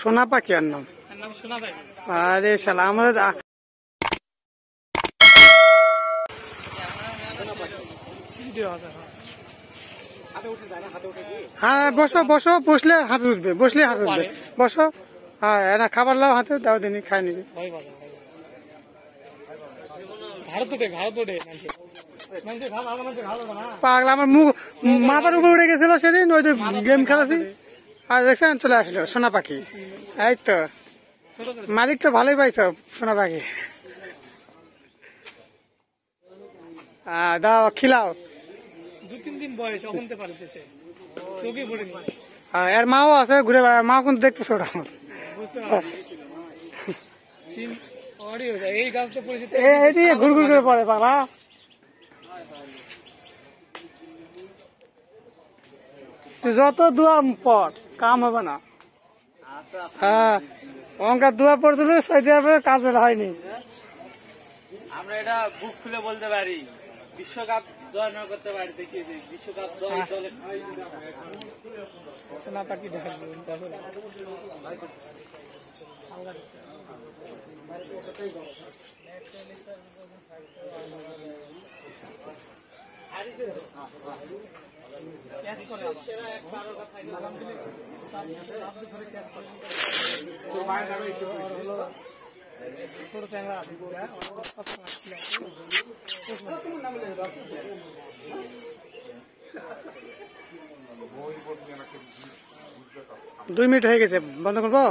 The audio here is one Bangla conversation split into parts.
সোনা পাখি আর নাম আরে শালা আমরা হ্যাঁ বসো বসো বসলে হাতে উঠবে বসলে হাতে উঠবে বসো হ্যাঁ না খাবার লাও হাতে দাও দিনই খাই নিবি পাগলা আমার মুখ মাথার উপর উঠে গেছিল সেদিন ওই যে গেম খেলাছি আর দেখছেন চলে আসলো সোনা পাখি এই তো মালিক তো ভালোই পাইছ সোনা পাখি দাও খিলাও 2-3 দিন বয়স অকনতে পারতেছে চোখে পড়ে এর মাও আছে ঘুরে বেড়ায় মা কিন্তু দেখতেছে ওটা বুঝতে পারছি এই গাছটা পরিচিত এই ঘুর ঘুর করে পড়ে পাগলা যত দোয়া পর কাম হবে না হ্যাঁ অঙ্কার দোয়া পড়ছিল সেটা কাজের হয়নি আমরা এটা বুক খুলে বলতে পারি বিশ্বকাপ জয় না করতে পারি দেখিয়ে দিই বিশ্বকাপ জয় দলে না তাকি দেখা 2 মিনিট হয়ে গেছে বন্ধ করবো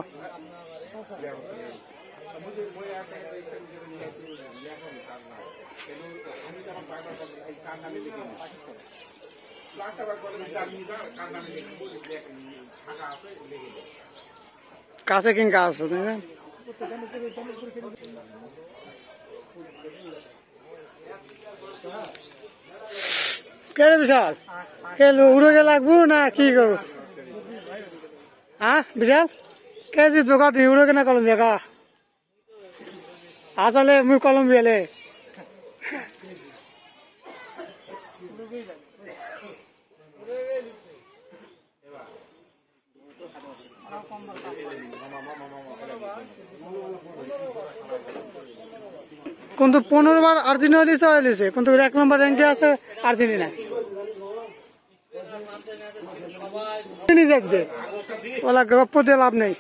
কাছে কিং কাজ তাই না কে বিশাল কে উড়ে গে লাগবো না কি করবো হ্যাঁ বিশাল কে জিতবো কা তুই উড়ে গে না কলম্বিয়া কা আসলে মুই কলম্বিয়ালে কিন্তু 15 বার আর্জেন্টিনা চাইছে কিন্তু 1 নম্বর র্যাঙ্কে আছে আর্জেন্টিনা দেখবে ওলা গপ্প দিয়ে লাভ নেই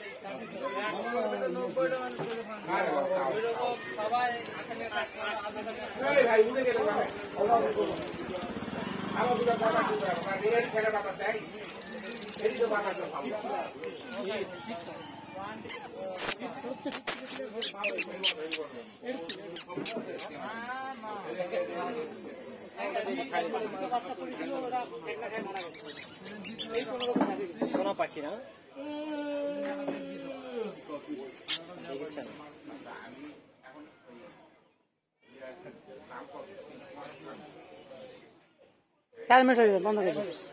সোনা পাখি না 4 মিনিট হয়ে গেছে বন্ধ করে